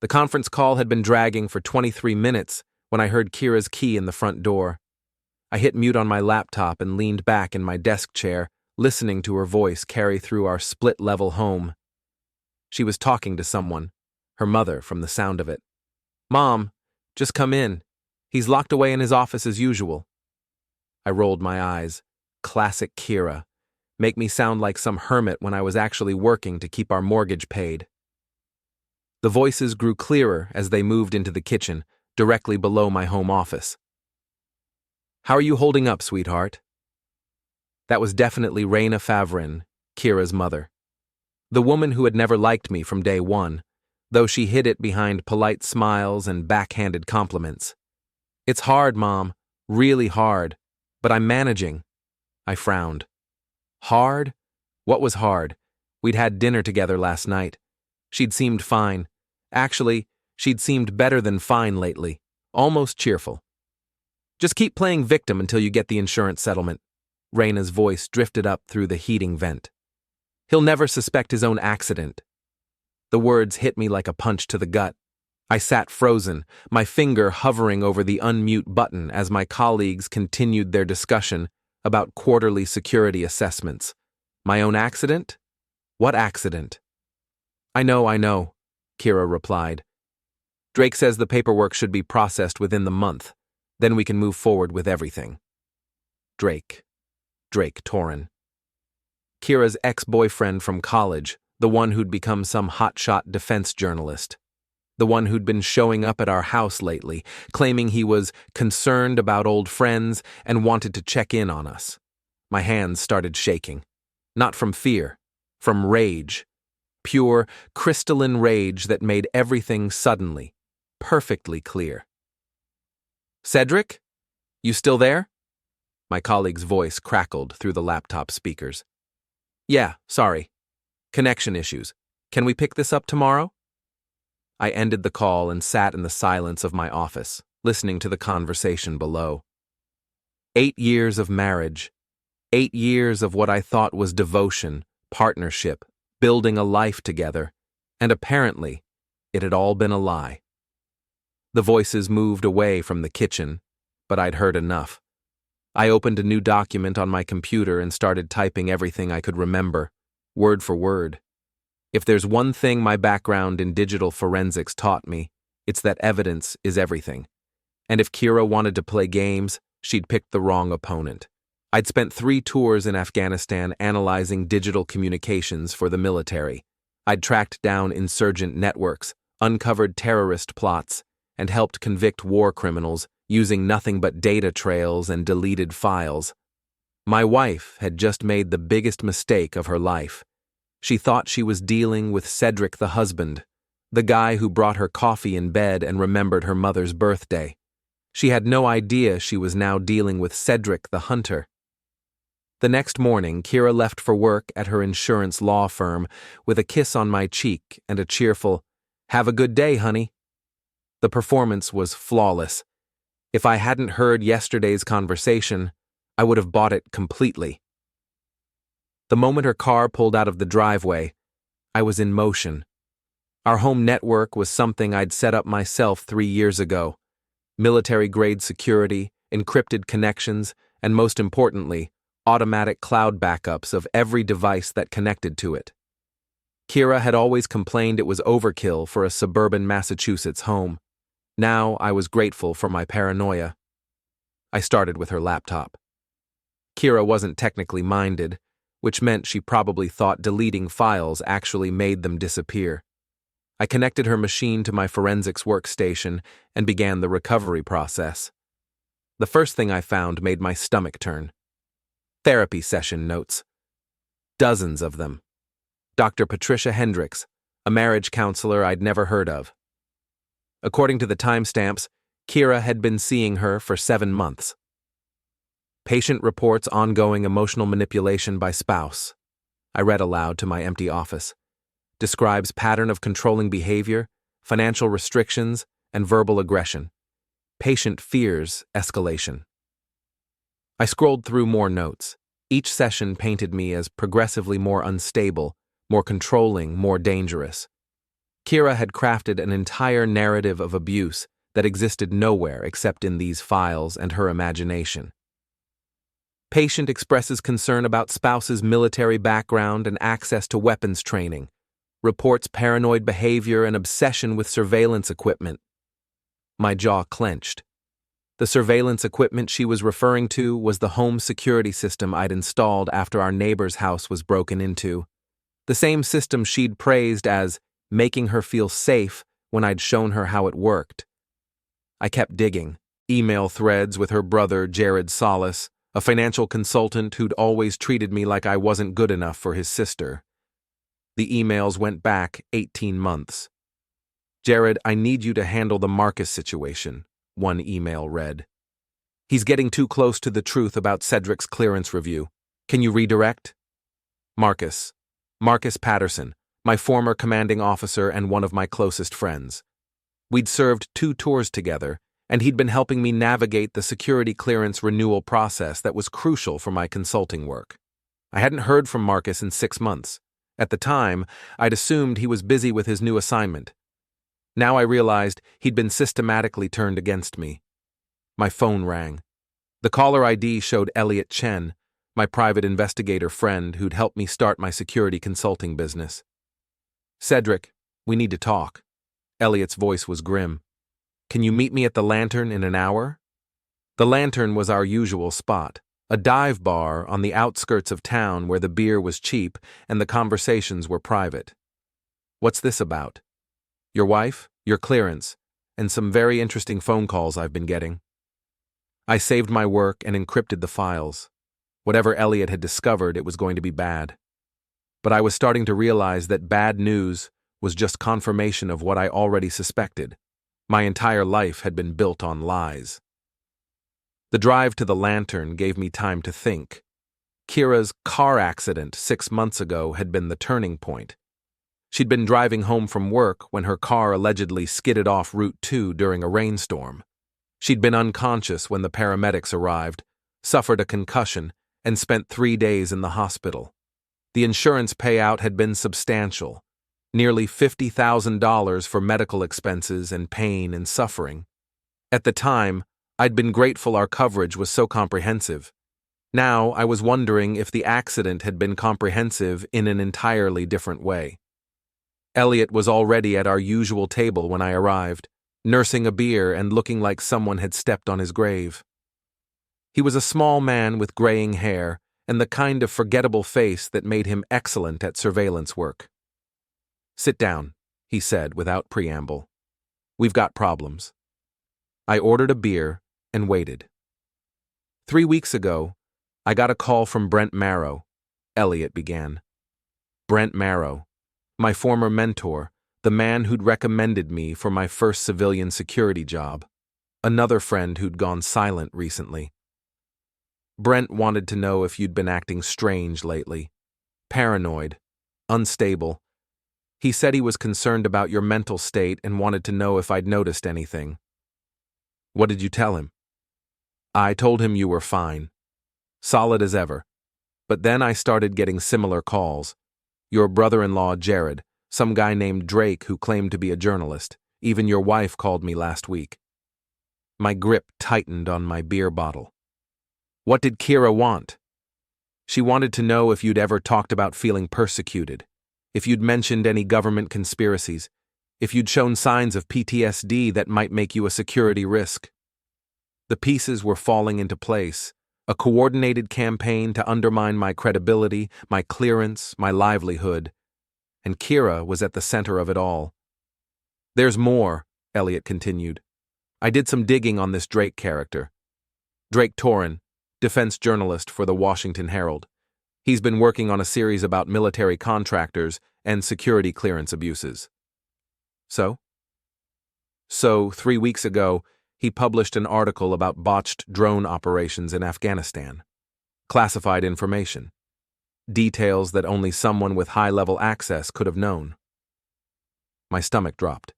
The conference call had been dragging for 23 minutes when I heard Kiera's key in the front door. I hit mute on my laptop and leaned back in my desk chair, listening to her voice carry through our split-level home. She was talking to someone, her mother from the sound of it. "Mom, just come in. He's locked away in his office as usual." I rolled my eyes. Classic Kiera. Make me sound like some hermit when I was actually working to keep our mortgage paid. The voices grew clearer as they moved into the kitchen, directly below my home office. "How are you holding up, sweetheart?" That was definitely Raina Favrin, Kiera's mother. The woman who had never liked me from day one, though she hid it behind polite smiles and backhanded compliments. "It's hard, Mom, really hard, but I'm managing." I frowned. Hard? What was hard? We'd had dinner together last night. She'd seemed fine. Actually, she'd seemed better than fine lately, almost cheerful. "Just keep playing victim until you get the insurance settlement." Raina's voice drifted up through the heating vent. "He'll never suspect his own accident." The words hit me like a punch to the gut. I sat frozen, my finger hovering over the unmute button as my colleagues continued their discussion about quarterly security assessments. My own accident? What accident? I know, Kiera replied. "Drake says the paperwork should be processed within the month. Then we can move forward with everything." Drake Torrin. Kiera's ex-boyfriend from college, the one who'd become some hotshot defense journalist. The one who'd been showing up at our house lately, claiming he was concerned about old friends and wanted to check in on us. My hands started shaking. Not from fear, from rage. Pure, crystalline rage that made everything suddenly, perfectly clear. "Cedric? You still there?" My colleague's voice crackled through the laptop speakers. "Yeah, sorry. Connection issues. Can we pick this up tomorrow?" I ended the call and sat in the silence of my office, listening to the conversation below. 8 years of marriage. 8 years of what I thought was devotion, partnership, building a life together, and apparently, it had all been a lie. The voices moved away from the kitchen, but I'd heard enough. I opened a new document on my computer and started typing everything I could remember, word for word. If there's one thing my background in digital forensics taught me, it's that evidence is everything. And if Kiera wanted to play games, she'd picked the wrong opponent. I'd spent 3 tours in Afghanistan analyzing digital communications for the military. I'd tracked down insurgent networks, uncovered terrorist plots, and helped convict war criminals using nothing but data trails and deleted files. My wife had just made the biggest mistake of her life. She thought she was dealing with Cedric the husband, the guy who brought her coffee in bed and remembered her mother's birthday. She had no idea she was now dealing with Cedric the hunter. The next morning, Kiera left for work at her insurance law firm with a kiss on my cheek and a cheerful, "Have a good day, honey." The performance was flawless. If I hadn't heard yesterday's conversation, I would have bought it completely. The moment her car pulled out of the driveway, I was in motion. Our home network was something I'd set up myself 3 years ago. Military-grade security, encrypted connections, and most importantly, automatic cloud backups of every device that connected to it. Kiera had always complained it was overkill for a suburban Massachusetts home. Now I was grateful for my paranoia. I started with her laptop. Kiera wasn't technically minded, which meant she probably thought deleting files actually made them disappear. I connected her machine to my forensics workstation and began the recovery process. The first thing I found made my stomach turn. Therapy session notes. Dozens of them. Dr. Patricia Hendricks, a marriage counselor I'd never heard of. According to the timestamps, Kiera had been seeing her for 7 months. Patient reports ongoing emotional manipulation by spouse. I read aloud to my empty office. Describes pattern of controlling behavior, financial restrictions, and verbal aggression. Patient fears escalation. I scrolled through more notes. Each session painted me as progressively more unstable, more controlling, more dangerous. Kiera had crafted an entire narrative of abuse that existed nowhere except in these files and her imagination. Patient expresses concern about spouse's military background and access to weapons training. Reports paranoid behavior and obsession with surveillance equipment. My jaw clenched. The surveillance equipment she was referring to was the home security system I'd installed after our neighbor's house was broken into. The same system she'd praised as making her feel safe when I'd shown her how it worked. I kept digging. Email threads with her brother, Jared Solis, a financial consultant who'd always treated me like I wasn't good enough for his sister. The emails went back 18 months. "Jared, I need you to handle the Marcus situation," one email read. "He's getting too close to the truth about Cedric's clearance review. Can you redirect?" Marcus Patterson, my former commanding officer and one of my closest friends. We'd served 2 tours together, and he'd been helping me navigate the security clearance renewal process that was crucial for my consulting work. I hadn't heard from Marcus in 6 months. At the time, I'd assumed he was busy with his new assignment. Now I realized he'd been systematically turned against me. My phone rang. The caller ID showed Elliot Chen, my private investigator friend who'd helped me start my security consulting business. "Cedric, we need to talk." Elliot's voice was grim. "Can you meet me at the Lantern in an hour?" The Lantern was our usual spot, a dive bar on the outskirts of town where the beer was cheap and the conversations were private. "What's this about?" "Your wife, your clearance, and some very interesting phone calls I've been getting." I saved my work and encrypted the files. Whatever Elliot had discovered, it was going to be bad. But I was starting to realize that bad news was just confirmation of what I already suspected. My entire life had been built on lies. The drive to the Lantern gave me time to think. Kiera's car accident 6 months ago had been the turning point. She'd been driving home from work when her car allegedly skidded off Route 2 during a rainstorm. She'd been unconscious when the paramedics arrived, suffered a concussion, and spent 3 days in the hospital. The insurance payout had been substantial, nearly $50,000 for medical expenses and pain and suffering. At the time, I'd been grateful our coverage was so comprehensive. Now I was wondering if the accident had been comprehensive in an entirely different way. Elliot was already at our usual table when I arrived, nursing a beer and looking like someone had stepped on his grave. He was a small man with graying hair and the kind of forgettable face that made him excellent at surveillance work. "Sit down," he said without preamble. "We've got problems." I ordered a beer and waited. 3 weeks ago, I got a call from Brent Marrow, Elliot began. Brent Marrow, my former mentor, the man who'd recommended me for my first civilian security job, another friend who'd gone silent recently. "Brent wanted to know if you'd been acting strange lately, paranoid, unstable. He said he was concerned about your mental state and wanted to know if I'd noticed anything." "What did you tell him?" "I told him you were fine. Solid as ever. But then I started getting similar calls. Your brother-in-law, Jared, some guy named Drake who claimed to be a journalist. Even your wife called me last week." My grip tightened on my beer bottle. "What did Kiera want?" "She wanted to know if you'd ever talked about feeling persecuted, if you'd mentioned any government conspiracies, if you'd shown signs of PTSD that might make you a security risk." The pieces were falling into place, a coordinated campaign to undermine my credibility, my clearance, my livelihood. And Kiera was at the center of it all. "There's more," Elliot continued. "I did some digging on this Drake character. Drake Torrin, defense journalist for the Washington Herald. He's been working on a series about military contractors and security clearance abuses." So, 3 weeks ago, he published an article about botched drone operations in Afghanistan. Classified information. Details that only someone with high-level access could have known. My stomach dropped.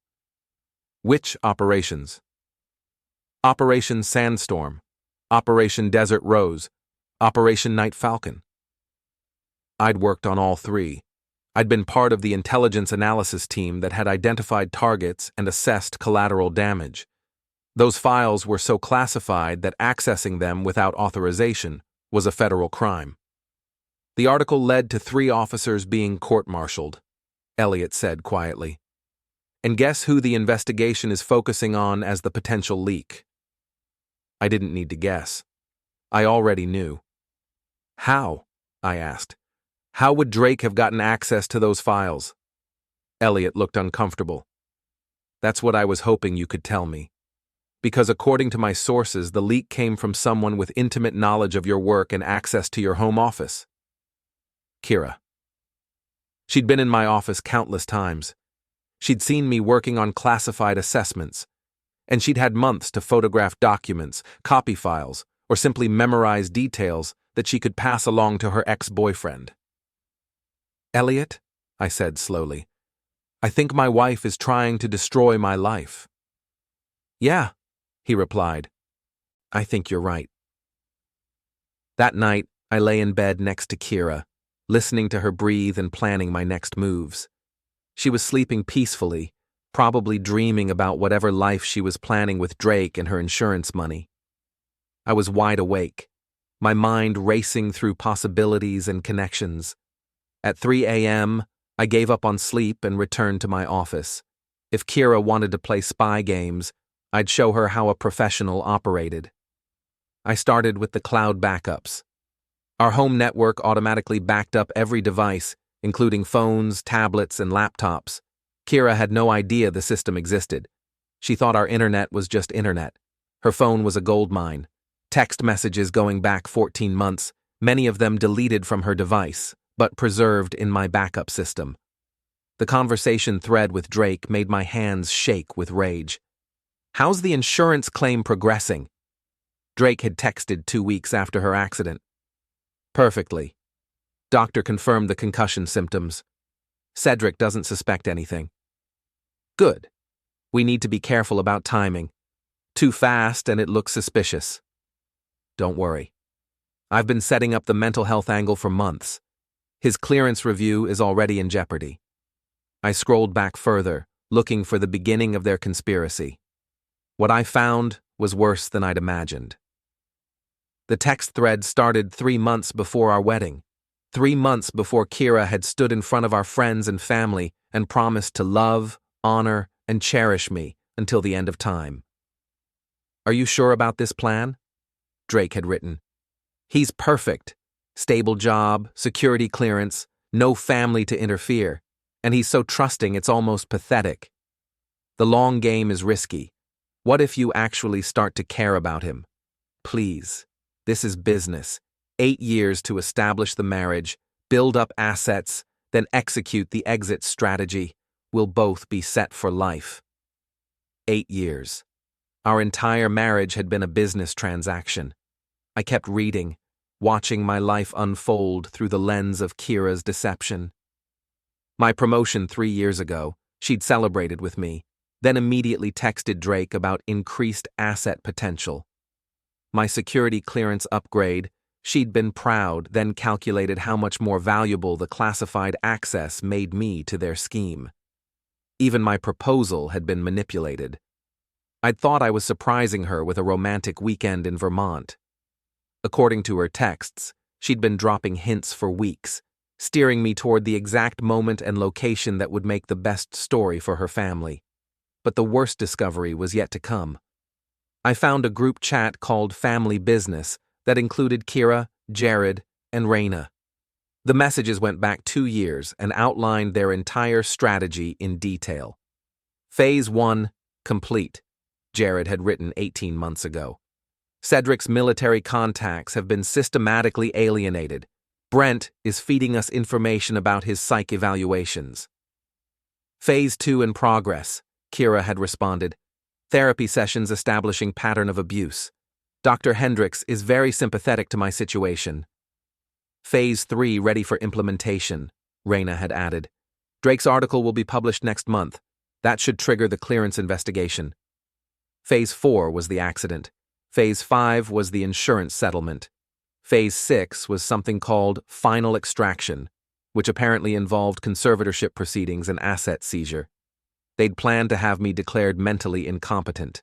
"Which operations?" "Operation Sandstorm, Operation Desert Rose, Operation Night Falcon." I'd worked on all 3. I'd been part of the intelligence analysis team that had identified targets and assessed collateral damage. Those files were so classified that accessing them without authorization was a federal crime. The article led to 3 officers being court-martialed, Elliot said quietly. And guess who the investigation is focusing on as the potential leak? I didn't need to guess. I already knew. How? I asked. How would Drake have gotten access to those files? Elliot looked uncomfortable. That's what I was hoping you could tell me. Because according to my sources, the leak came from someone with intimate knowledge of your work and access to your home office. Kiera. She'd been in my office countless times. She'd seen me working on classified assessments, and she'd had months to photograph documents, copy files, or simply memorize details that she could pass along to her ex-boyfriend. Elliot, I said slowly, I think my wife is trying to destroy my life. Yeah, he replied. I think you're right. That night, I lay in bed next to Kiera, listening to her breathe and planning my next moves. She was sleeping peacefully, probably dreaming about whatever life she was planning with Drake and her insurance money. I was wide awake, my mind racing through possibilities and connections. At 3 a.m., I gave up on sleep and returned to my office. If Kiera wanted to play spy games, I'd show her how a professional operated. I started with the cloud backups. Our home network automatically backed up every device, including phones, tablets, and laptops. Kiera had no idea the system existed. She thought our internet was just internet. Her phone was a goldmine. Text messages going back 14 months, many of them deleted from her device, but preserved in my backup system. The conversation thread with Drake made my hands shake with rage. How's the insurance claim progressing? Drake had texted 2 weeks after her accident. Perfectly. Doctor confirmed the concussion symptoms. Cedric doesn't suspect anything. Good. We need to be careful about timing. Too fast and it looks suspicious. Don't worry. I've been setting up the mental health angle for months. His clearance review is already in jeopardy. I scrolled back further, looking for the beginning of their conspiracy. What I found was worse than I'd imagined. The text thread started 3 months before our wedding, 3 months before Kiera had stood in front of our friends and family and promised to love, honor, and cherish me until the end of time. Are you sure about this plan? Drake had written. He's perfect. Stable job, security clearance, no family to interfere, and he's so trusting it's almost pathetic. The long game is risky. What if you actually start to care about him? Please. This is business. 8 years to establish the marriage, build up assets, then execute the exit strategy. We'll both be set for life. 8 years. Our entire marriage had been a business transaction. I kept reading, watching my life unfold through the lens of Kiera's deception. My promotion 3 years ago, she'd celebrated with me, then immediately texted Drake about increased asset potential. My security clearance upgrade, she'd been proud, then calculated how much more valuable the classified access made me to their scheme. Even my proposal had been manipulated. I'd thought I was surprising her with a romantic weekend in Vermont. According to her texts, she'd been dropping hints for weeks, steering me toward the exact moment and location that would make the best story for her family. But the worst discovery was yet to come. I found a group chat called Family Business that included Kiera, Jared, and Raina. The messages went back 2 years and outlined their entire strategy in detail. Phase 1, complete, Jared had written 18 months ago. Cedric's military contacts have been systematically alienated. Brent is feeding us information about his psych evaluations. Phase 2 in progress, Kiera had responded. Therapy sessions establishing pattern of abuse. Dr. Hendricks is very sympathetic to my situation. Phase 3 ready for implementation, Raina had added. Drake's article will be published next month. That should trigger the clearance investigation. Phase 4 was the accident. Phase 5 was the insurance settlement. Phase 6 was something called final extraction. which apparently involved conservatorship proceedings and asset seizure. They'd planned to have me declared mentally incompetent.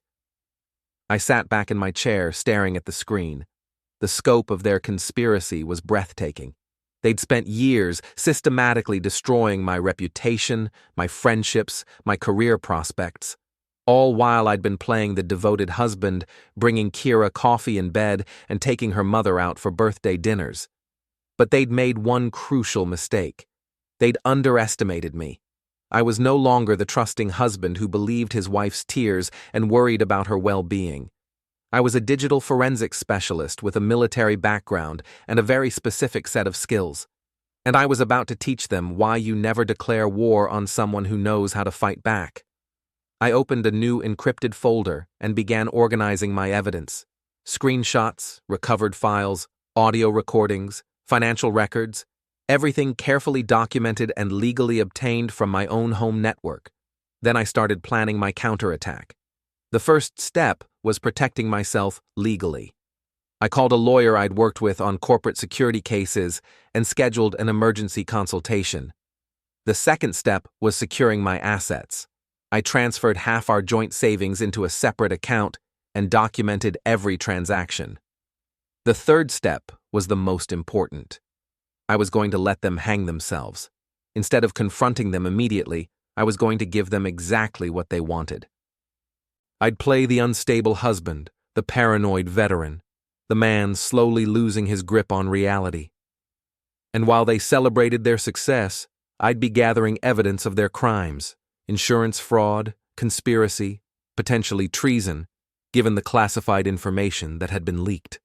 I sat back in my chair, staring at the screen. The scope of their conspiracy was breathtaking. They'd spent years systematically destroying my reputation, my friendships, my career prospects, all while I'd been playing the devoted husband, bringing Kiera coffee in bed and taking her mother out for birthday dinners. But they'd made one crucial mistake. They'd underestimated me. I was no longer the trusting husband who believed his wife's tears and worried about her well-being. I was a digital forensics specialist with a military background and a very specific set of skills. And I was about to teach them why you never declare war on someone who knows how to fight back. I opened a new encrypted folder and began organizing my evidence. Screenshots, recovered files, audio recordings, financial records, everything carefully documented and legally obtained from my own home network. Then I started planning my counterattack. The first step was protecting myself legally. I called a lawyer I'd worked with on corporate security cases and scheduled an emergency consultation. The second step was securing my assets. I transferred half our joint savings into a separate account and documented every transaction. The third step was the most important. I was going to let them hang themselves. Instead of confronting them immediately, I was going to give them exactly what they wanted. I'd play the unstable husband, the paranoid veteran, the man slowly losing his grip on reality. And while they celebrated their success, I'd be gathering evidence of their crimes, insurance fraud, conspiracy, potentially treason, given the classified information that had been leaked.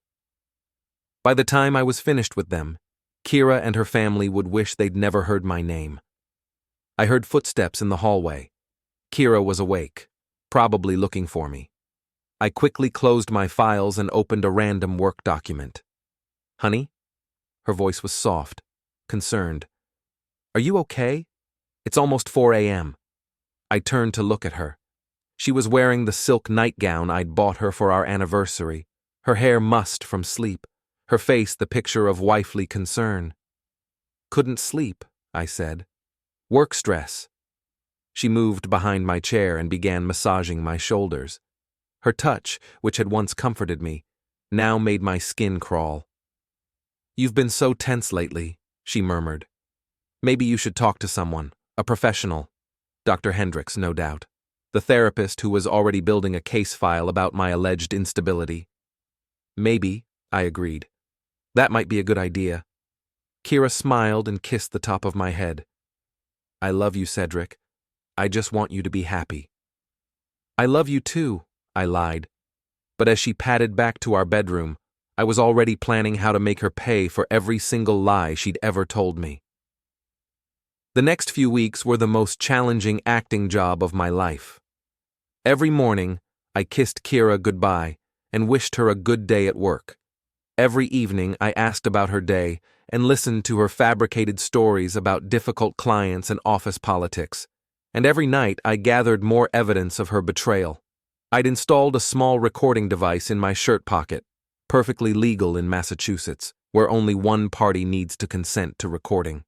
By the time I was finished with them, Kiera and her family would wish they'd never heard my name. I heard footsteps in the hallway. Kiera was awake, probably looking for me. I quickly closed my files and opened a random work document. "Honey?" Her voice was soft, concerned. "Are you okay? It's almost 4 a.m. I turned to look at her. She was wearing the silk nightgown I'd bought her for our anniversary, her hair mussed from sleep, her face the picture of wifely concern. "Couldn't sleep," I said. "Work stress." She moved behind my chair and began massaging my shoulders. Her touch, which had once comforted me, now made my skin crawl. "You've been so tense lately," she murmured. "Maybe you should talk to someone, a professional. Dr. Hendricks, no doubt. The therapist who was already building a case file about my alleged instability." "Maybe," I agreed. "That might be a good idea." Kiera smiled and kissed the top of my head. "I love you, Cedric. I just want you to be happy." "I love you too," I lied. But as she padded back to our bedroom, I was already planning how to make her pay for every single lie she'd ever told me. The next few weeks were the most challenging acting job of my life. Every morning, I kissed Kiera goodbye and wished her a good day at work. Every evening, I asked about her day and listened to her fabricated stories about difficult clients and office politics. And every night, I gathered more evidence of her betrayal. I'd installed a small recording device in my shirt pocket, perfectly legal in Massachusetts, where only one party needs to consent to recording.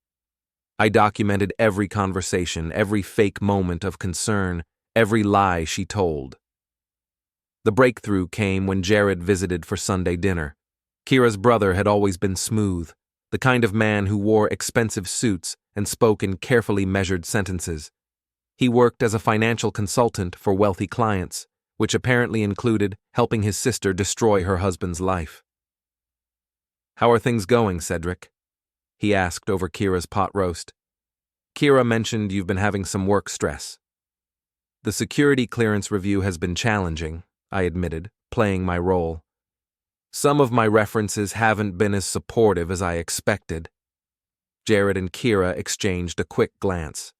I documented every conversation, every fake moment of concern, every lie she told. The breakthrough came when Jared visited for Sunday dinner. Kiera's brother had always been smooth, the kind of man who wore expensive suits and spoke in carefully measured sentences. He worked as a financial consultant for wealthy clients, which apparently included helping his sister destroy her husband's life. "How are things going, Cedric?" he asked over Kiera's pot roast. "Kiera mentioned you've been having some work stress." "The security clearance review has been challenging," I admitted, playing my role. "Some of my references haven't been as supportive as I expected." Jared and Kiera exchanged a quick glance.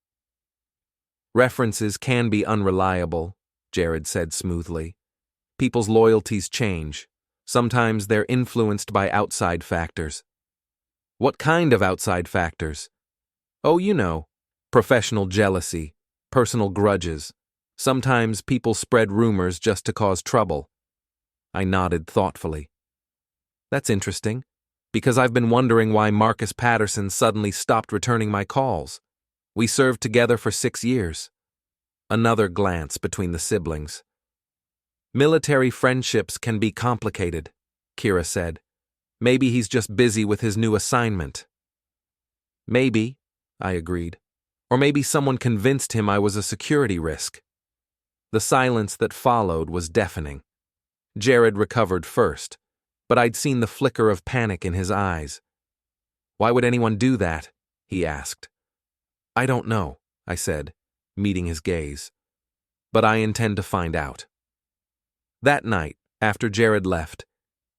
"References can be unreliable," Jared said smoothly. "People's loyalties change. Sometimes they're influenced by outside factors." "What kind of outside factors?" "Oh, you know, professional jealousy, personal grudges. Sometimes people spread rumors just to cause trouble." I nodded thoughtfully. "That's interesting. Because I've been wondering why Marcus Patterson suddenly stopped returning my calls. We served together for 6 years. Another glance between the siblings. Military friendships can be complicated, Kiera said. Maybe he's just busy with his new assignment. Maybe, I agreed. Or maybe someone convinced him I was a security risk. The silence that followed was deafening. Jared recovered first, but I'd seen the flicker of panic in his eyes. Why would anyone do that? He asked. I don't know, I said, meeting his gaze. But I intend to find out. That night, after Jared left,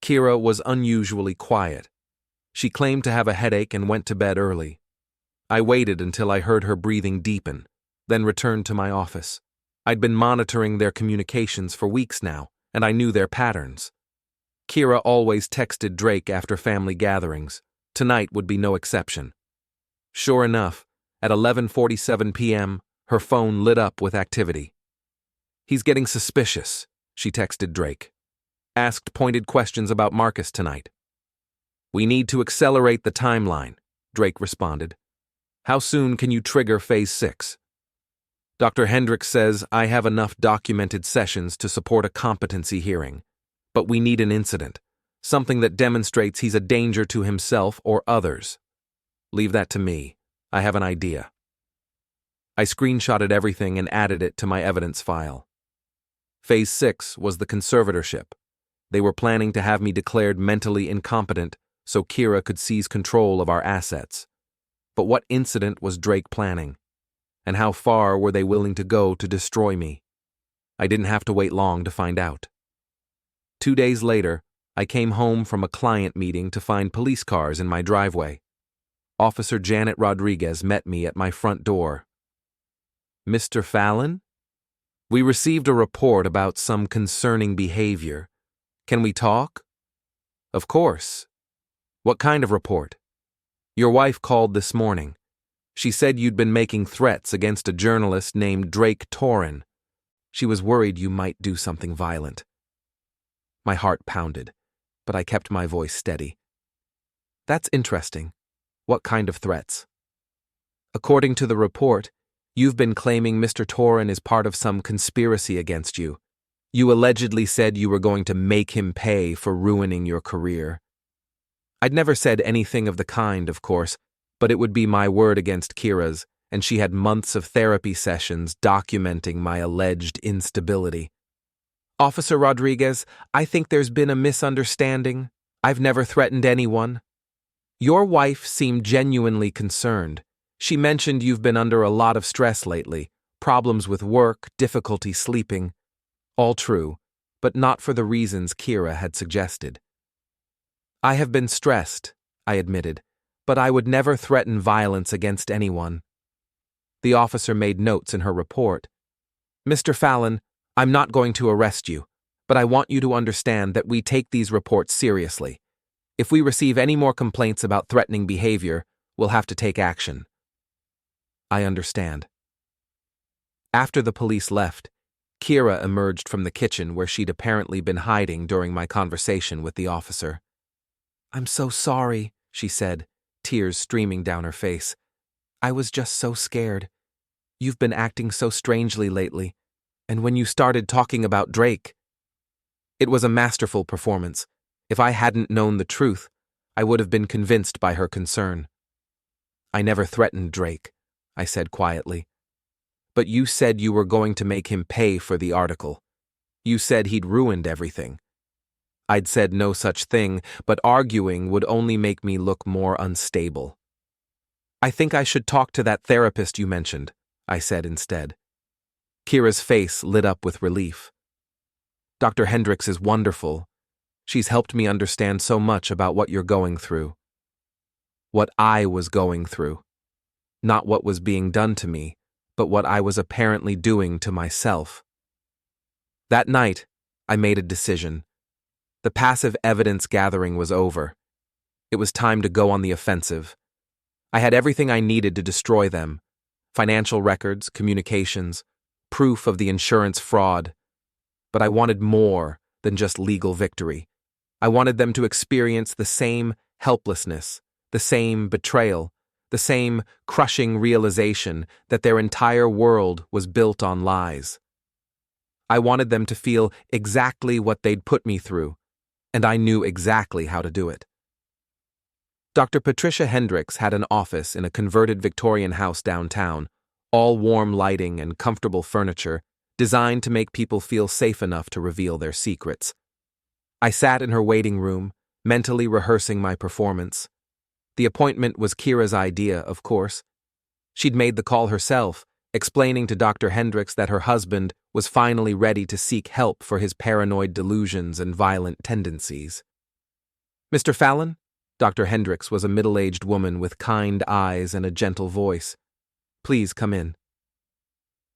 Kiera was unusually quiet. She claimed to have a headache and went to bed early. I waited until I heard her breathing deepen, then returned to my office. I'd been monitoring their communications for weeks now, and I knew their patterns. Kiera always texted Drake after family gatherings. Tonight would be no exception. Sure enough, at 11:47 p.m., her phone lit up with activity. He's getting suspicious, she texted Drake. Asked pointed questions about Marcus tonight. We need to accelerate the timeline, Drake responded. How soon can you trigger Phase 6? Dr. Hendricks says I have enough documented sessions to support a competency hearing, but we need an incident, something that demonstrates he's a danger to himself or others. Leave that to me. I have an idea. I screenshotted everything and added it to my evidence file. Phase 6 was the conservatorship. They were planning to have me declared mentally incompetent so Kiera could seize control of our assets. But what incident was Drake planning? And how far were they willing to go to destroy me? I didn't have to wait long to find out. 2 days later, I came home from a client meeting to find police cars in my driveway. Officer Janet Rodriguez met me at my front door. Mr. Fallon? We received a report about some concerning behavior. Can we talk? Of course. What kind of report? Your wife called this morning. She said you'd been making threats against a journalist named Drake Torin. She was worried you might do something violent. My heart pounded, but I kept my voice steady. That's interesting. What kind of threats? According to the report, you've been claiming Mr. Torin is part of some conspiracy against you. You allegedly said you were going to make him pay for ruining your career. I'd never said anything of the kind, of course, but it would be my word against Kiera's, and she had months of therapy sessions documenting my alleged instability. Officer Rodriguez, I think there's been a misunderstanding. I've never threatened anyone. Your wife seemed genuinely concerned. She mentioned you've been under a lot of stress lately, problems with work, difficulty sleeping. All true, but not for the reasons Kiera had suggested. I have been stressed, I admitted, but I would never threaten violence against anyone. The officer made notes in her report. Mr. Fallon, I'm not going to arrest you, but I want you to understand that we take these reports seriously. If we receive any more complaints about threatening behavior, we'll have to take action. I understand. After the police left, Kiera emerged from the kitchen where she'd apparently been hiding during my conversation with the officer. I'm so sorry, she said, tears streaming down her face. I was just so scared. You've been acting so strangely lately, and when you started talking about Drake. It was a masterful performance. If I hadn't known the truth, I would have been convinced by her concern. I never threatened Drake, I said quietly. But you said you were going to make him pay for the article. You said he'd ruined everything. I'd said no such thing, but arguing would only make me look more unstable. I think I should talk to that therapist you mentioned, I said instead. Kiera's face lit up with relief. Dr. Hendricks is wonderful. She's helped me understand so much about what you're going through. What I was going through. Not what was being done to me, but what I was apparently doing to myself. That night, I made a decision. The passive evidence gathering was over. It was time to go on the offensive. I had everything I needed to destroy them. Financial records, communications, proof of the insurance fraud. But I wanted more than just legal victory. I wanted them to experience the same helplessness, the same betrayal, the same crushing realization that their entire world was built on lies. I wanted them to feel exactly what they'd put me through, and I knew exactly how to do it. Dr. Patricia Hendricks had an office in a converted Victorian house downtown, all warm lighting and comfortable furniture, designed to make people feel safe enough to reveal their secrets. I sat in her waiting room, mentally rehearsing my performance. The appointment was Kiera's idea, of course. She'd made the call herself, explaining to Dr. Hendricks that her husband was finally ready to seek help for his paranoid delusions and violent tendencies. "Mr. Fallon?" Dr. Hendricks was a middle-aged woman with kind eyes and a gentle voice. "Please come in."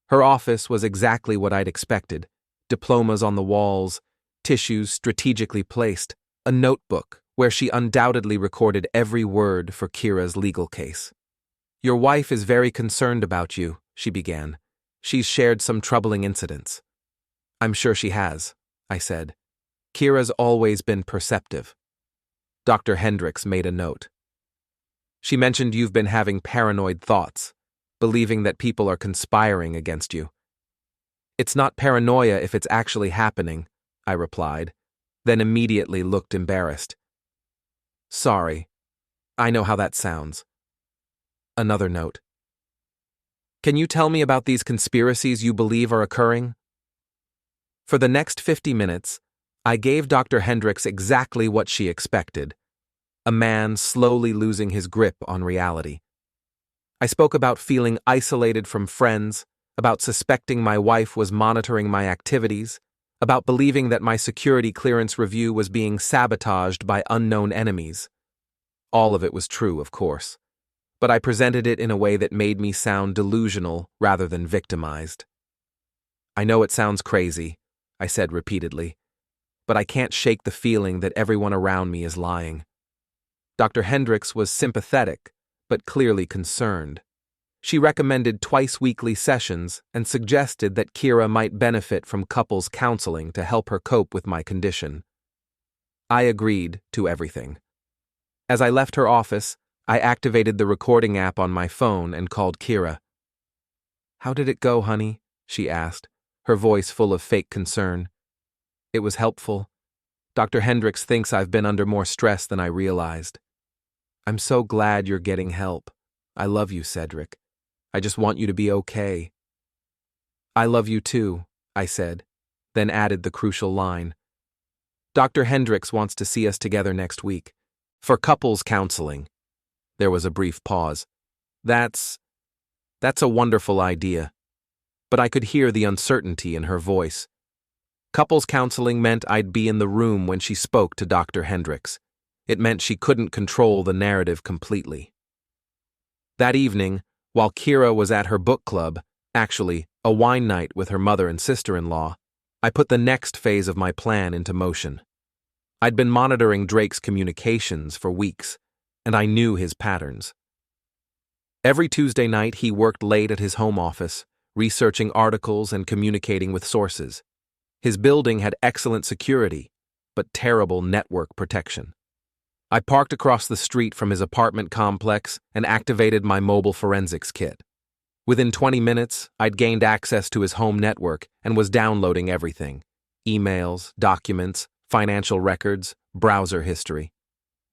Her office was exactly what I'd expected: diplomas on the walls, tissues strategically placed, a notebook where she undoubtedly recorded every word for Kiera's legal case. "Your wife is very concerned about you," she began. "She's shared some troubling incidents." "I'm sure she has," I said. "Kiera's always been perceptive." Dr. Hendricks made a note. "She mentioned you've been having paranoid thoughts, believing that people are conspiring against you." "It's not paranoia if it's actually happening," I replied, then immediately looked embarrassed. "Sorry. I know how that sounds." Another note. "Can you tell me about these conspiracies you believe are occurring?" For the next 50 minutes, I gave Dr. Hendricks exactly what she expected: a man slowly losing his grip on reality. I spoke about feeling isolated from friends, about suspecting my wife was monitoring my activities, about believing that my security clearance review was being sabotaged by unknown enemies. All of it was true, of course, but I presented it in a way that made me sound delusional rather than victimized. "I know it sounds crazy," I said repeatedly, "but I can't shake the feeling that everyone around me is lying." Dr. Hendricks was sympathetic, but clearly concerned. She recommended twice-weekly sessions and suggested that Kiera might benefit from couples counseling to help her cope with my condition. I agreed to everything. As I left her office, I activated the recording app on my phone and called Kiera. "How did it go, honey?" she asked, her voice full of fake concern. "It was helpful. Dr. Hendricks thinks I've been under more stress than I realized." "I'm so glad you're getting help. I love you, Cedric. I just want you to be okay." "I love you too," I said, then added the crucial line. "Dr. Hendricks wants to see us together next week. For couples counseling." There was a brief pause. That's a wonderful idea." But I could hear the uncertainty in her voice. Couples counseling meant I'd be in the room when she spoke to Dr. Hendricks. It meant she couldn't control the narrative completely. That evening, while Kiera was at her book club, actually a wine night with her mother and sister-in-law, I put the next phase of my plan into motion. I'd been monitoring Drake's communications for weeks, and I knew his patterns. Every Tuesday night he worked late at his home office, researching articles and communicating with sources. His building had excellent security, but terrible network protection. I parked across the street from his apartment complex and activated my mobile forensics kit. Within 20 minutes, I'd gained access to his home network and was downloading everything: emails, documents, financial records, browser history.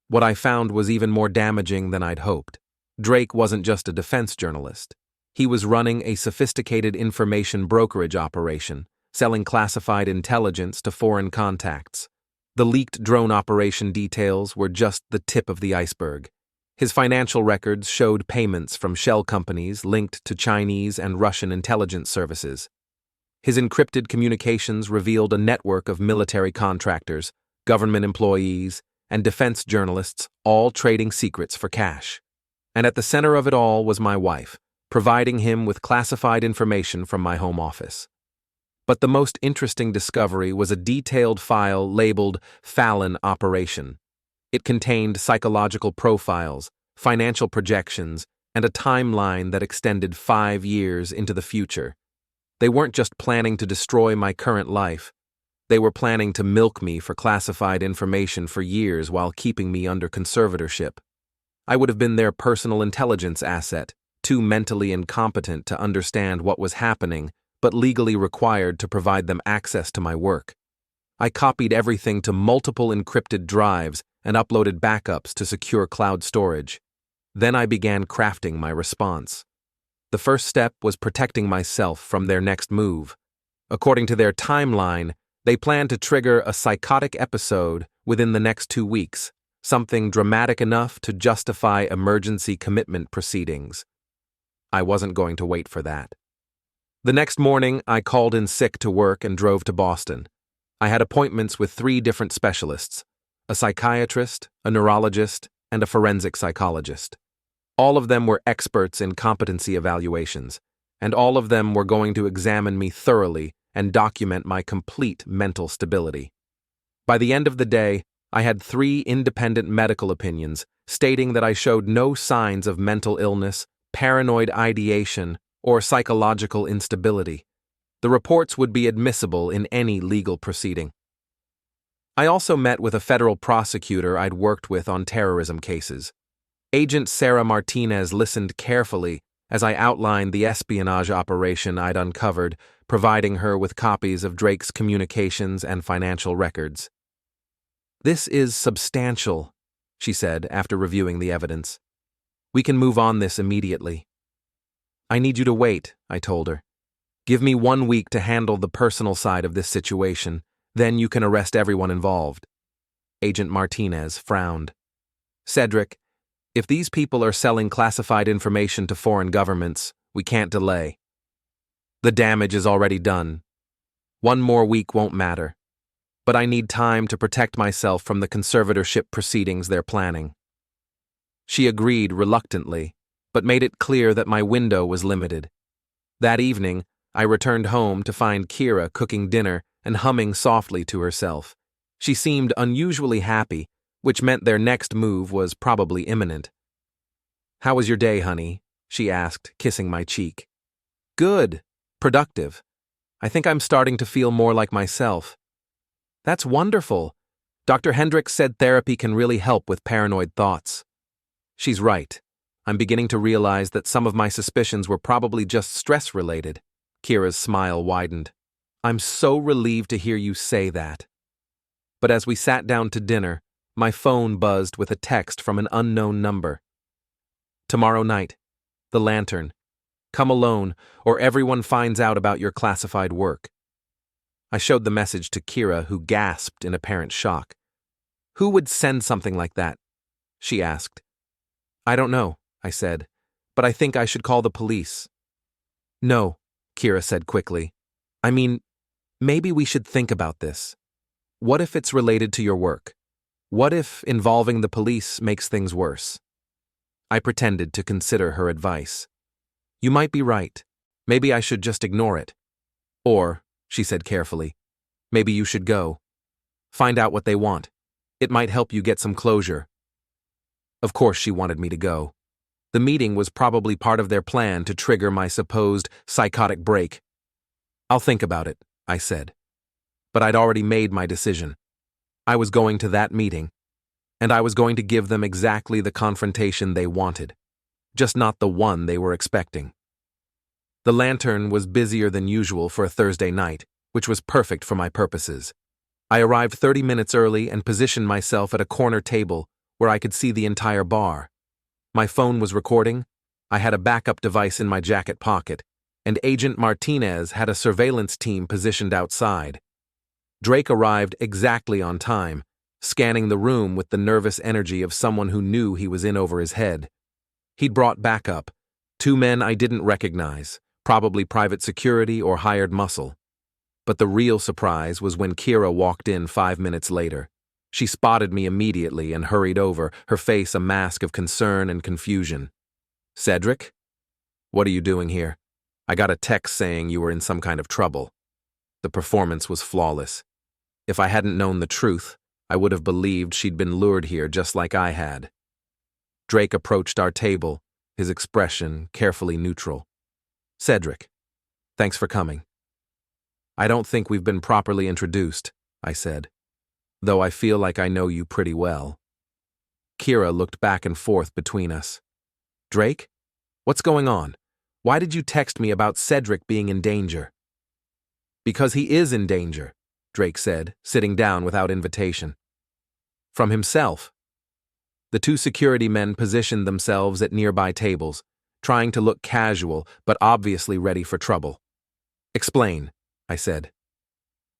What I found was even more damaging than I'd hoped. Drake wasn't just a defense journalist. He was running a sophisticated information brokerage operation, selling classified intelligence to foreign contacts. The leaked drone operation details were just the tip of the iceberg. His financial records showed payments from shell companies linked to Chinese and Russian intelligence services. His encrypted communications revealed a network of military contractors, government employees, and defense journalists, all trading secrets for cash. And at the center of it all was my wife, providing him with classified information from my home office. But the most interesting discovery was a detailed file labeled Fallon Operation. It contained psychological profiles, financial projections, and a timeline that extended 5 years into the future. They weren't just planning to destroy my current life. They were planning to milk me for classified information for years while keeping me under conservatorship. I would have been their personal intelligence asset, too mentally incompetent to understand what was happening, but legally required to provide them access to my work. I copied everything to multiple encrypted drives and uploaded backups to secure cloud storage. Then I began crafting my response. The first step was protecting myself from their next move. According to their timeline, they planned to trigger a psychotic episode within the next 2 weeks, something dramatic enough to justify emergency commitment proceedings. I wasn't going to wait for that. The next morning, I called in sick to work and drove to Boston. I had appointments with 3 different specialists: a psychiatrist, a neurologist, and a forensic psychologist. All of them were experts in competency evaluations, and all of them were going to examine me thoroughly and document my complete mental stability. By the end of the day, I had 3 independent medical opinions stating that I showed no signs of mental illness, paranoid ideation, or psychological instability. The reports would be admissible in any legal proceeding. I also met with a federal prosecutor I'd worked with on terrorism cases. Agent Sarah Martinez listened carefully as I outlined the espionage operation I'd uncovered, providing her with copies of Drake's communications and financial records. "This is substantial," she said after reviewing the evidence. "We can move on this immediately." "I need you to wait," I told her. "Give me 1 week to handle the personal side of this situation, then you can arrest everyone involved." Agent Martinez frowned. "Cedric, if these people are selling classified information to foreign governments, we can't delay. The damage is already done. 1 more week won't matter. But I need time to protect myself from the conservatorship proceedings they're planning." She agreed reluctantly, but made it clear that my window was limited. That evening, I returned home to find Kiera cooking dinner and humming softly to herself. She seemed unusually happy, which meant their next move was probably imminent. "How was your day, honey?" she asked, kissing my cheek. "Good. Productive. I think I'm starting to feel more like myself." "That's wonderful. Dr. Hendricks said therapy can really help with paranoid thoughts." "She's right. I'm beginning to realize that some of my suspicions were probably just stress-related." Kiera's smile widened. "I'm so relieved to hear you say that." But as we sat down to dinner, my phone buzzed with a text from an unknown number. "Tomorrow night. The Lantern. Come alone, or everyone finds out about your classified work." I showed the message to Kiera, who gasped in apparent shock. "Who would send something like that?" she asked. "I don't know," I said, "but I think I should call the police." "No," Kiera said quickly. "I mean, maybe we should think about this. What if it's related to your work? What if involving the police makes things worse?" I pretended to consider her advice. "You might be right. Maybe I should just ignore it. Or," she said carefully, "maybe you should go. Find out what they want. It might help you get some closure." Of course she wanted me to go. The meeting was probably part of their plan to trigger my supposed psychotic break. "I'll think about it," I said. But I'd already made my decision. I was going to that meeting, and I was going to give them exactly the confrontation they wanted, just not the one they were expecting. The Lantern was busier than usual for a Thursday night, which was perfect for my purposes. I arrived 30 minutes early and positioned myself at a corner table where I could see the entire bar. My phone was recording, I had a backup device in my jacket pocket, and Agent Martinez had a surveillance team positioned outside. Drake arrived exactly on time, scanning the room with the nervous energy of someone who knew he was in over his head. He'd brought backup, 2 men I didn't recognize, probably private security or hired muscle. But the real surprise was when Kiera walked in 5 minutes later. She spotted me immediately and hurried over, her face a mask of concern and confusion. "Cedric? What are you doing here? I got a text saying you were in some kind of trouble." The performance was flawless. If I hadn't known the truth, I would have believed she'd been lured here just like I had. Drake approached our table, his expression carefully neutral. "Cedric, thanks for coming. I don't think we've been properly introduced," I said, though I feel like I know you pretty well. Kiera looked back and forth between us. Drake? What's going on? Why did you text me about Cedric being in danger? Because he is in danger, Drake said, sitting down without invitation. From himself. The two security men positioned themselves at nearby tables, trying to look casual but obviously ready for trouble. Explain, I said.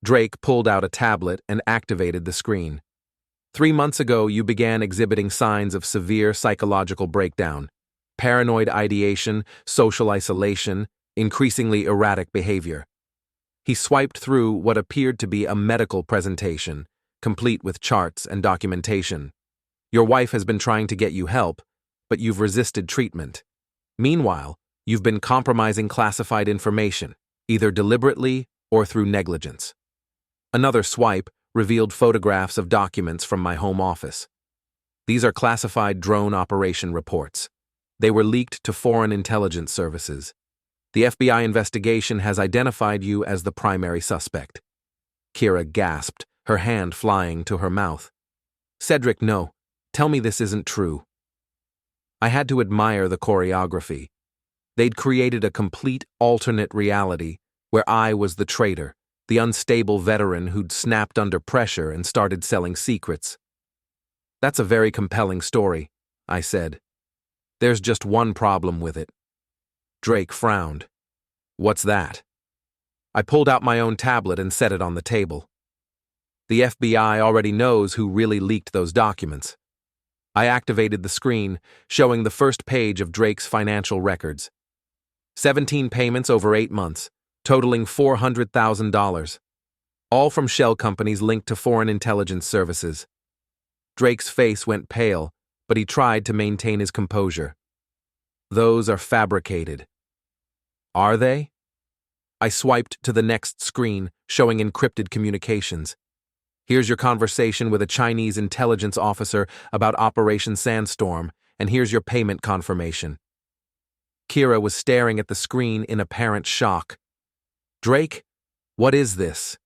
Drake pulled out a tablet and activated the screen. 3 months ago, you began exhibiting signs of severe psychological breakdown, paranoid ideation, social isolation, increasingly erratic behavior. He swiped through what appeared to be a medical presentation, complete with charts and documentation. Your wife has been trying to get you help, but you've resisted treatment. Meanwhile, you've been compromising classified information, either deliberately or through negligence. Another swipe revealed photographs of documents from my home office. These are classified drone operation reports. They were leaked to foreign intelligence services. The FBI investigation has identified you as the primary suspect. Kiera gasped, her hand flying to her mouth. Cedric, no. Tell me this isn't true. I had to admire the choreography. They'd created a complete alternate reality where I was the traitor, the unstable veteran who'd snapped under pressure and started selling secrets. That's a very compelling story, I said. There's just one problem with it. Drake frowned. What's that? I pulled out my own tablet and set it on the table. The FBI already knows who really leaked those documents. I activated the screen, showing the first page of Drake's financial records. 17 payments over 8 months, totaling $400,000. All from shell companies linked to foreign intelligence services. Drake's face went pale, but he tried to maintain his composure. Those are fabricated. Are they? I swiped to the next screen, showing encrypted communications. Here's your conversation with a Chinese intelligence officer about Operation Sandstorm, and here's your payment confirmation. Kiera was staring at the screen in apparent shock. Drake, what is this?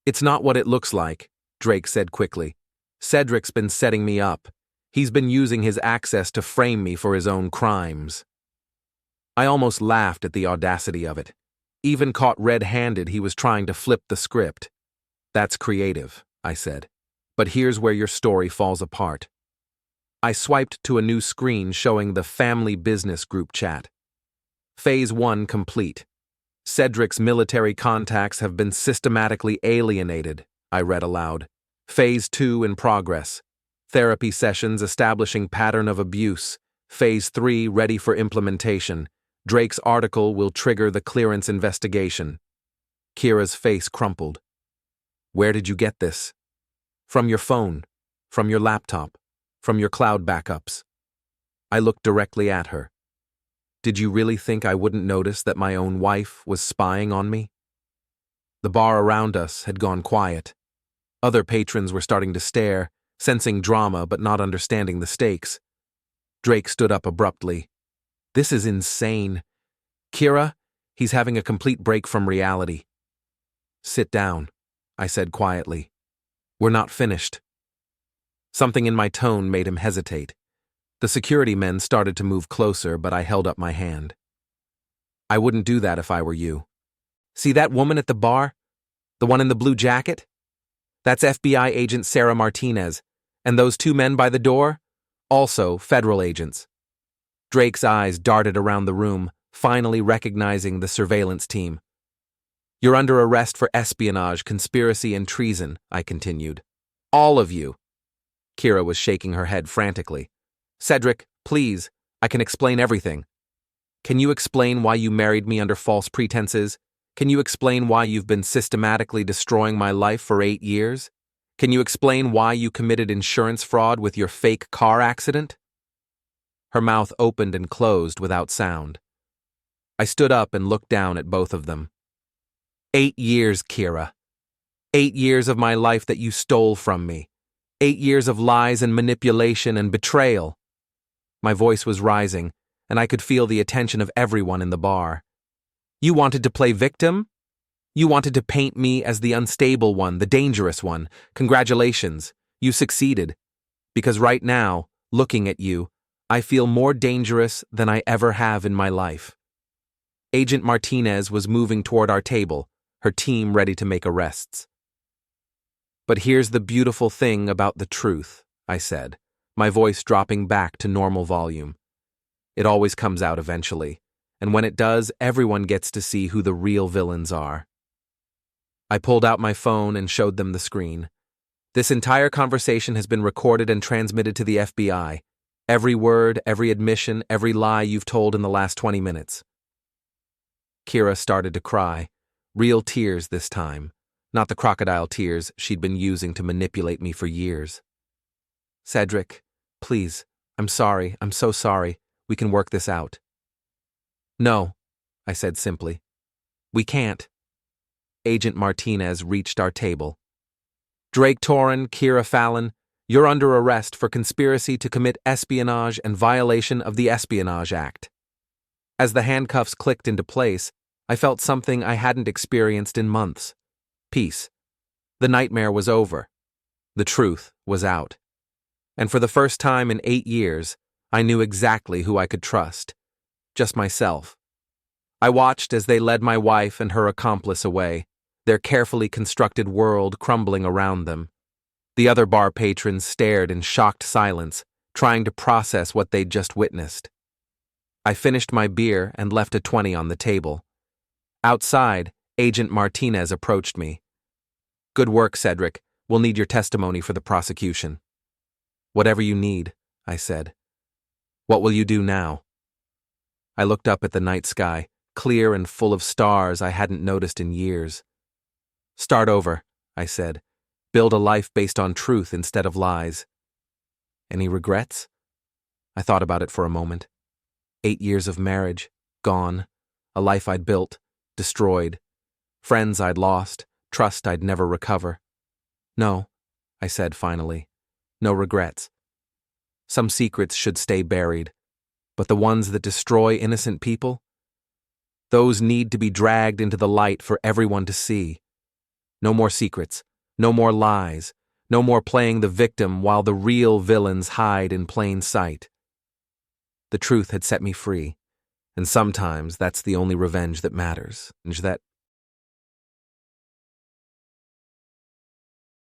It's not what it looks like, Drake said quickly. Cedric's been setting me up. He's been using his access to frame me for his own crimes. I almost laughed at the audacity of it. Even caught red-handed, he was trying to flip the script. That's creative, I said. But here's where your story falls apart. I swiped to a new screen showing the family business group chat. Phase 1 complete. Cedric's military contacts have been systematically alienated, I read aloud. Phase 2 in progress. Therapy sessions establishing pattern of abuse. Phase 3 ready for implementation. Drake's article will trigger the clearance investigation. Kiera's face crumpled. Where did you get this? From your phone, from your laptop, from your cloud backups. I looked directly at her. Did you really think I wouldn't notice that my own wife was spying on me? The bar around us had gone quiet. Other patrons were starting to stare, sensing drama but not understanding the stakes. Drake stood up abruptly. This is insane. Kiera, he's having a complete break from reality. Sit down, I said quietly. We're not finished. Something in my tone made him hesitate. The security men started to move closer, but I held up my hand. I wouldn't do that if I were you. See that woman at the bar? The one in the blue jacket? That's FBI agent Sarah Martinez. And those 2 men by the door? Also federal agents. Drake's eyes darted around the room, finally recognizing the surveillance team. You're under arrest for espionage, conspiracy, and treason, I continued. All of you. Kiera was shaking her head frantically. Cedric, please, I can explain everything. Can you explain why you married me under false pretenses? Can you explain why you've been systematically destroying my life for 8 years? Can you explain why you committed insurance fraud with your fake car accident? Her mouth opened and closed without sound. I stood up and looked down at both of them. 8 years, Kiera. 8 years of my life that you stole from me. 8 years of lies and manipulation and betrayal. My voice was rising, and I could feel the attention of everyone in the bar. You wanted to play victim? You wanted to paint me as the unstable one, the dangerous one. Congratulations, you succeeded. Because right now, looking at you, I feel more dangerous than I ever have in my life. Agent Martinez was moving toward our table, her team ready to make arrests. But here's the beautiful thing about the truth, I said, my voice dropping back to normal volume. It always comes out eventually, and when it does, everyone gets to see who the real villains are. I pulled out my phone and showed them the screen. This entire conversation has been recorded and transmitted to the FBI. Every word, every admission, every lie you've told in the last 20 minutes. Kiera started to cry, real tears this time, not the crocodile tears she'd been using to manipulate me for years. Cedric, please, I'm sorry, I'm so sorry, we can work this out. No, I said simply. We can't. Agent Martinez reached our table. Drake Torrin, Kiera Fallon, you're under arrest for conspiracy to commit espionage and violation of the Espionage Act. As the handcuffs clicked into place, I felt something I hadn't experienced in months. Peace. The nightmare was over. The truth was out. And for the first time in 8 years, I knew exactly who I could trust. Just myself. I watched as they led my wife and her accomplice away, their carefully constructed world crumbling around them. The other bar patrons stared in shocked silence, trying to process what they'd just witnessed. I finished my beer and left a 20 on the table. Outside, Agent Martinez approached me. Good work, Cedric. We'll need your testimony for the prosecution. Whatever you need, I said. What will you do now? I looked up at the night sky, clear and full of stars I hadn't noticed in years. Start over, I said. Build a life based on truth instead of lies. Any regrets? I thought about it for a moment. 8 years of marriage, gone. A life I'd built, destroyed. Friends I'd lost, trust I'd never recover. No, I said finally. No regrets. Some secrets should stay buried, but the ones that destroy innocent people? Those need to be dragged into the light for everyone to see. No more secrets, no more lies, no more playing the victim while the real villains hide in plain sight. The truth had set me free, and sometimes that's the only revenge that matters, that